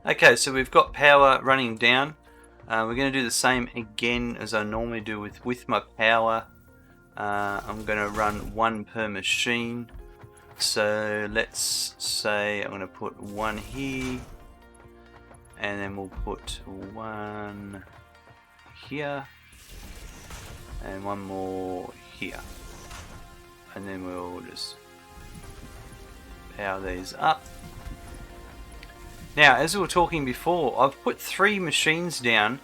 Okay, so we've got power running down. We're going to do the same again as I normally do with my power. I'm going to run one per machine. So let's say I'm going to put one here, and then we'll put one here, and one more here, and then we'll just power these up. Now, as we were talking before, I've put 3 machines down.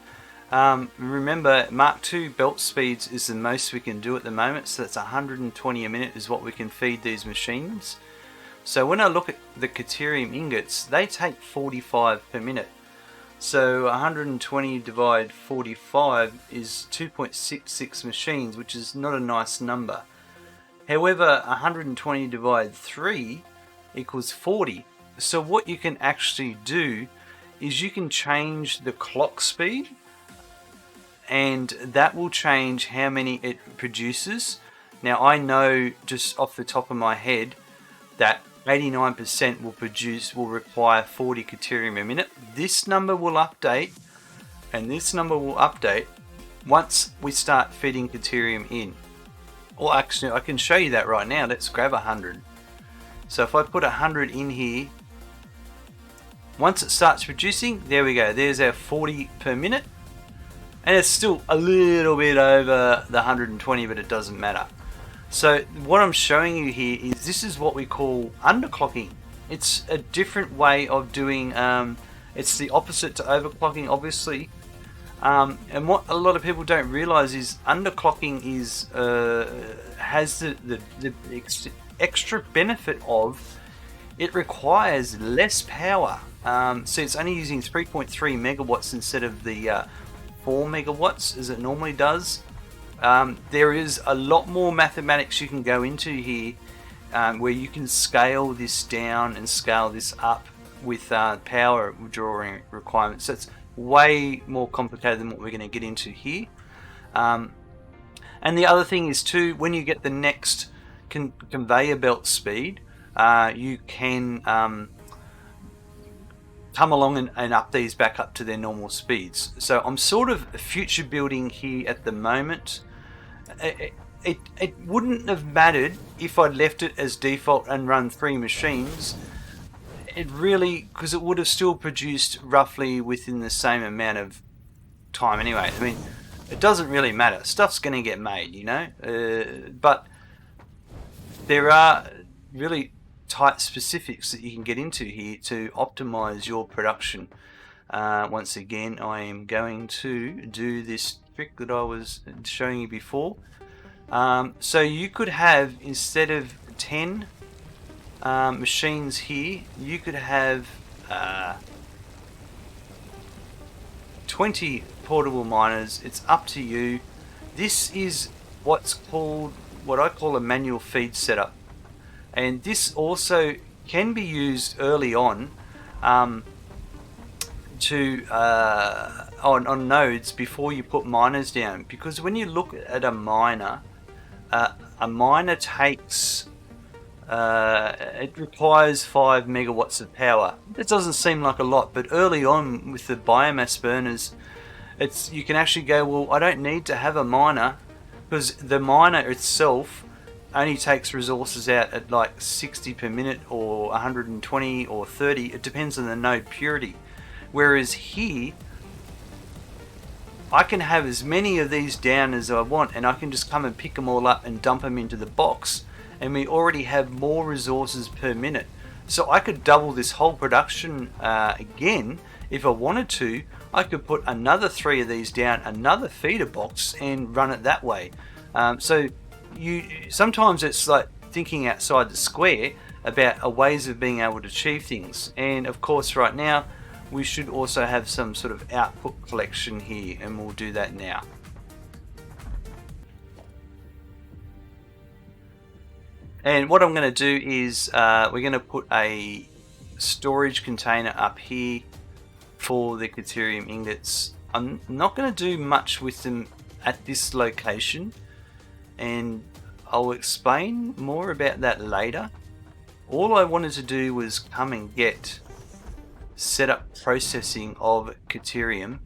Remember, Mark II belt speeds is the most we can do at the moment, so that's 120 a minute is what we can feed these machines. So when I look at the Caterium ingots, they take 45 per minute. So 120 divided 45 is 2.66 machines, which is not a nice number. However, 120 divided 3 equals 40. So what you can actually do is you can change the clock speed, and that will change how many it produces. Now I know just off the top of my head that 89% will require 40 Caterium a minute. This number will update, and this number will update once we start feeding Caterium in. Or actually, I can show you that right now. Let's grab 100. So if I put 100 in here, once it starts producing, there we go, there's our 40 per minute, and it's still a little bit over the 120, but it doesn't matter. So what I'm showing you here is this is what we call underclocking. It's a different way of doing, it's the opposite to overclocking, obviously. And what a lot of people don't realize is underclocking is has the extra benefit of it requires less power. So it's only using 3.3 megawatts instead of the 4 megawatts as it normally does. There is a lot more mathematics you can go into here, where you can scale this down and scale this up with power drawing requirements. So it's way more complicated than what we're going to get into here. And the other thing is too, when you get the next conveyor belt speed, you can come along and up these back up to their normal speeds. So I'm sort of future building here at the moment. It wouldn't have mattered if I'd left it as default and run 3 machines. It really, because it would have still produced roughly within the same amount of time anyway. I mean, it doesn't really matter. Stuff's going to get made, you know. But there are really tight specifics that you can get into here to optimize your production. Once again, I am going to do this trick that I was showing you before. So you could have, instead of 10 machines here, you could have 20 portable miners. It's up to you. This is what I call a manual feed setup, and this also can be used early on on nodes before you put miners down, because when you look at a miner takes it requires 5 megawatts of power. It doesn't seem like a lot, but early on with the biomass burners, you can actually go, well, I don't need to have a miner, because the miner itself only takes resources out at like 60 per minute or 120 or 30. It depends on the node purity. Whereas here, I can have as many of these down as I want, and I can just come and pick them all up and dump them into the box, and we already have more resources per minute. So I could double this whole production again if I wanted to. I could put another 3 of these down, another feeder box, and run it that way. So sometimes it's like thinking outside the square about ways of being able to achieve things. And of course right now we should also have some sort of output collection here, and we'll do that now. And what I'm going to do is we're going to put a storage container up here for the Caterium ingots. I'm not going to do much with them at this location, and I'll explain more about that later. All I wanted to do was come and get set up processing of Caterium,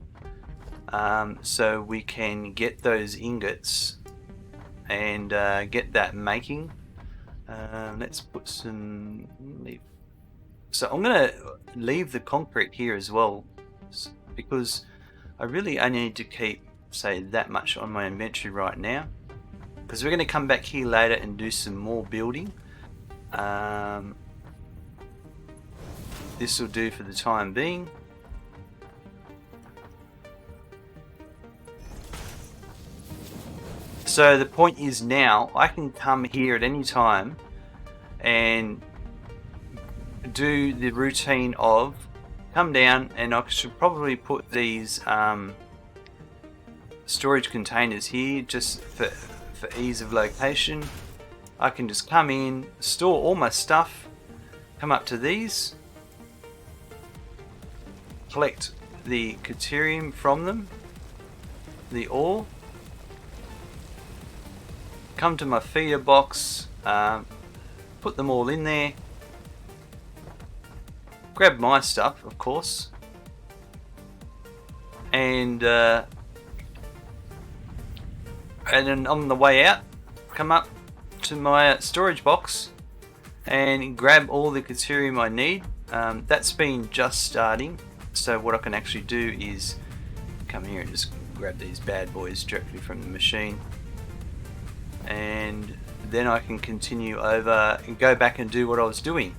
so we can get those ingots and get that making. Let's put some leaf. So I'm going to leave the concrete here as well, because I really only need to keep, say, that much on my inventory right now, because we're going to come back here later and do some more building. This will do for the time being. So the point is now I can come here at any time and do the routine of come down, and I should probably put these storage containers here just for ease of location. I can just come in, store all my stuff, come up to these, collect the Caterium from them, the ore, come to my feeder box, put them all in there, grab my stuff, of course, and then on the way out, come up to my storage box and grab all the Caterium I need. That's been just starting, so what I can actually do is come here and just grab these bad boys directly from the machine, and then I can continue over and go back and do what I was doing.